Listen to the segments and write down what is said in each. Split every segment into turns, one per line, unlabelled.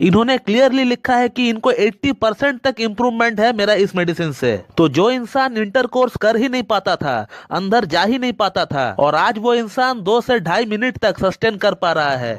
इन्होंने क्लियरली लिखा है कि इनको 80% तक इम्प्रूवमेंट है मेरा इस मेडिसिन से। तो जो इंसान इंटरकोर्स कर ही नहीं पाता था, अंदर जा ही नहीं पाता था, और आज वो इंसान 2 से 2.5 मिनट तक सस्टेन कर पा रहा है।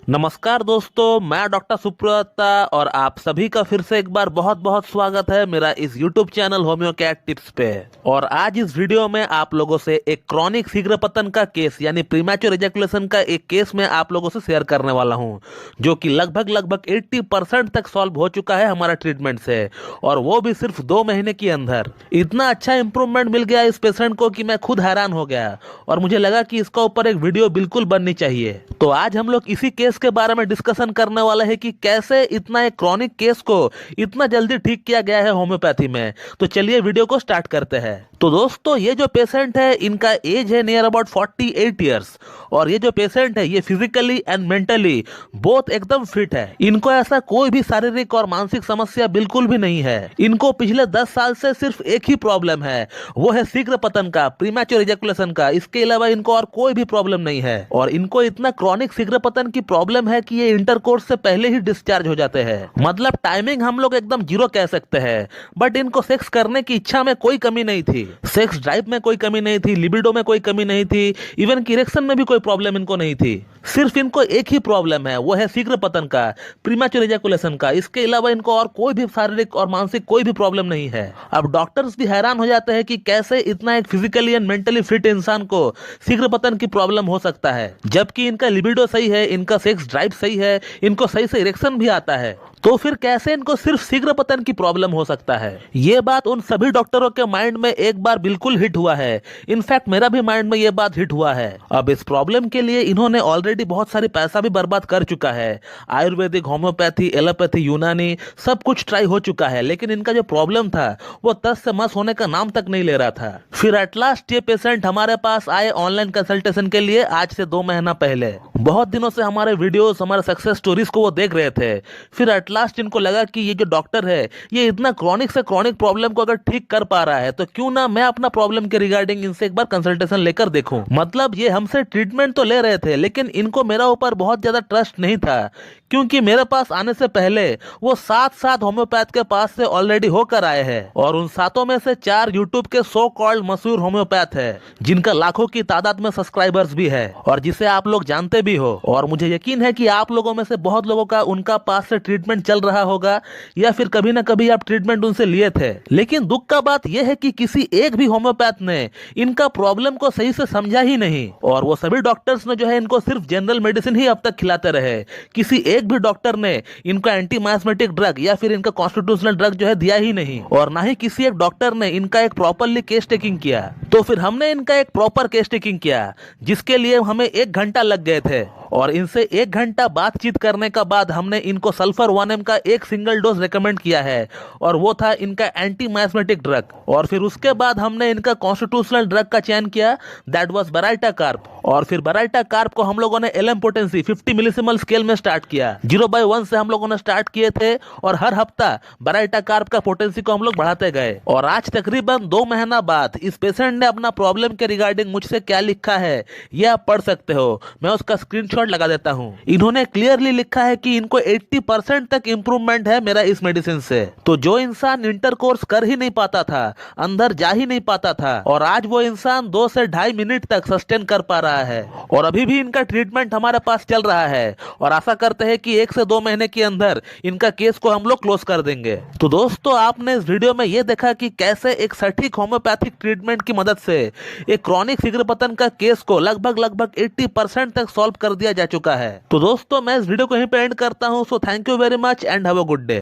नमस्कार दोस्तों, मैं डॉक्टर सुप्रता और आप सभी का फिर से एक बार बहुत बहुत स्वागत है मेरा इस YouTube चैनल होम्योकैट टिप्स पे। और आज इस वीडियो में आप लोगों से एक क्रॉनिक शीघ्र पतन का केस यानी प्रीमैच्योर इजैकुलेशन का एक केस मैं आप लोगों से शेयर करने वाला हूं, जो कि लगभग 80% तक सॉल्व हो चुका है हमारा ट्रीटमेंट से, और वो भी सिर्फ 2 महीने के अंदर। इतना अच्छा इंप्रूवमेंट मिल गया इस पेशेंट को कि मैं खुद हैरान हो गया और मुझे लगा कि इसका ऊपर एक वीडियो बिल्कुल बननी चाहिए। तो आज हम लोग इसी केस के बारे में डिस्कशन करने वाला है कि कैसे इतना एक क्रॉनिक केस को इतना जल्दी ठीक किया गया है होम्योपैथी में। तो चलिए वीडियो को स्टार्ट करते हैं। तो दोस्तों, ये जो पेशेंट है इनका एज है नियर अबाउट 48 इयर्स, और ये जो पेशेंट है ये फिजिकली एंड मेंटली बोथ एकदम फिट है। इनको ऐसा कोई भी शारीरिक और मानसिक समस्या बिल्कुल भी नहीं है। इनको पिछले 10 साल से सिर्फ एक ही प्रॉब्लम है, वो है शीघ्र पतन का, प्रीमैच्योर इजैकुलेशन का। इसके अलावा इनको और कोई भी प्रॉब्लम नहीं है। और इनको इतना क्रॉनिक शीघ्र पतन की प्रॉब्लम है कि ये इंटरकोर्स से पहले ही डिस्चार्ज हो जाते हैं। मतलब टाइमिंग हम लोग एकदम 0 कह सकते हैं। बट इनको सेक्स करने की इच्छा में कोई कमी नहीं थी, सेक्स ड्राइव में कोई कमी नहीं थी, लिबिडो में कोई कमी नहीं थी, इवन की इरेक्शन में भी कोई प्रॉब्लम इनको नहीं थी। सिर्फ इनको एक ही प्रॉब्लम है, वो है शीघ्र पतन का, प्रीमैच्योर इजैकुलेशन का। इसके अलावा इनको और कोई भी शारीरिक और मानसिक कोई भी प्रॉब्लम नहीं है। अब डॉक्टर्स भी हैरान हो जाते हैं कि कैसे इतना एक फिजिकली एंड मेंटली फिट इंसान को शीघ्र पतन की प्रॉब्लम हो सकता है, जबकि इनका लिबिडो सही है, इनका सेक्स ड्राइव सही है, इनको सही से इरेक्शन भी आता है। तो फिर कैसे इनको सिर्फ शीघ्र पतन की प्रॉब्लम हो सकता है? ये बात उन सभी डॉक्टरों के माइंड में एक बार बिल्कुल हिट हुआ है। इनफैक्ट मेरा भी माइंड में ये बात हिट हुआ है। अब इस प्रॉब्लम के लिए इन्होंने ऑलरेडी बहुत सारी पैसा भी बर्बाद कर चुका है। आयुर्वेदिक, होम्योपैथी, एलोपैथी, यूनानी सब कुछ ट्राई हो चुका है, लेकिन इनका जो प्रॉब्लम था वो तस से मस होने का नाम तक नहीं ले रहा था। फिर एट लास्ट ये पेशेंट हमारे पास आए ऑनलाइन कंसल्टेशन के लिए आज से 2 महीना पहले। बहुत दिनों से हमारे वीडियोस, हमारे सक्सेस स्टोरीज को वो देख रहे थे। फिर एट लास्ट इनको लगा कि ये जो डॉक्टर है ये इतना क्रॉनिक से क्रॉनिक प्रॉब्लम को अगर ठीक कर पा रहा है तो क्यों ना मैं अपना प्रॉब्लम के रिगार्डिंग इनसे एक बार कंसल्टेशन लेकर देखूं। मतलब ये हमसे ट्रीटमेंट तो ले रहे थे, लेकिन इनको मेरा ऊपर बहुत ज्यादा ट्रस्ट नहीं था, क्योंकि मेरे पास आने से पहले वो 7 होम्योपैथ के पास से ऑलरेडी होकर आए हैं, और उन 7 में से 4 यूट्यूब के सो कॉल्ड मशहूर होम्योपैथ है, जिनका लाखों की तादाद में सब्सक्राइबर्स भी है और जिसे आप लोग जानते भी हो। और मुझे यकीन है कि आप लोगों में से बहुत लोगों का उनका पास से ट्रीटमेंट चल रहा होगा, या फिर कभी ना कभी आप ट्रीटमेंट उनसे लिए थे। लेकिन दुख का बात यह है कि किसी एक भी होम्योपैथ ने इनका प्रॉब्लम को सही से समझा ही नहीं, और वो सभी डॉक्टर्स ने जो है इनको सिर्फ जनरल मेडिसिन ही अब तक खिलाते रहे। किसी एक भी डॉक्टर ने इनको एंटी माइस्मेटिक ड्रग या फिर इनका कॉन्स्टिट्यूशनल ड्रग जो है दिया ही नहीं, और ना ही किसी एक डॉक्टर ने इनका एक प्रॉपरली केस टेकिंग किया। तो फिर हमने इनका एक प्रॉपर केस टेकिंग किया, जिसके लिए हमें 1 घंटा लग गए थे, और इनसे 1 घंटा बातचीत करने का बाद हमने इनको सल्फर 1M का एक सिंगल डोज रेकमेंड किया है, और वो था इनका एंटी माइस्मेटिक ड्रग। और फिर उसके बाद हमने इनका कॉन्स्टिट्यूशनल ड्रग का चयन किया, दैट वाज बराइटा कार्ब। और फिर बराइटा कार्ब को हम लोगों ने LM पोटेंसी 50 मिलीसिमल स्केल में स्टार्ट किया। 0/1 से हम लोगों ने स्टार्ट किए थे, और हर हफ्ता बराइटा कार्ब का पोटेंसी को हम लोग बढ़ाते गए। और आज तकरीबन 2 महीना बाद इस पेशेंट ने अपना प्रॉब्लम के रिगार्डिंग मुझसे क्या लिखा है ये आप पढ़ सकते हो। मैं उसका स्क्रीनशॉट लगा देता हूं। इन्होंने क्लियरली लिखा है कि इनको 80% तक इंप्रूवमेंट है मेरा इस मेडिसिन से। तो जो इंसान इंटरकोर्स कर ही नहीं पाता था, अंदर जा ही नहीं पाता था, और आज वो इंसान 2 से 2.5 मिनट तक सस्टेन कर पा रहा है। और अभी भी इनका ट्रीटमेंट हमारे पास चल रहा है, और आशा करते हैं कि 1 से 2 महीने के अंदर इनका केस को हम लोग क्लोज कर देंगे। तो दोस्तों, आपने इस वीडियो में ये देखा कि कैसे एक सटीक होम्योपैथिक ट्रीटमेंट की मदद से एक क्रॉनिक शीघ्र पतन का केस को लगभग 80% तक सॉल्व कर दिया जा चुका है। तो दोस्तों, मैं इस वीडियो को यहीं पे एंड करता हूं। So thank you very much and have a good day.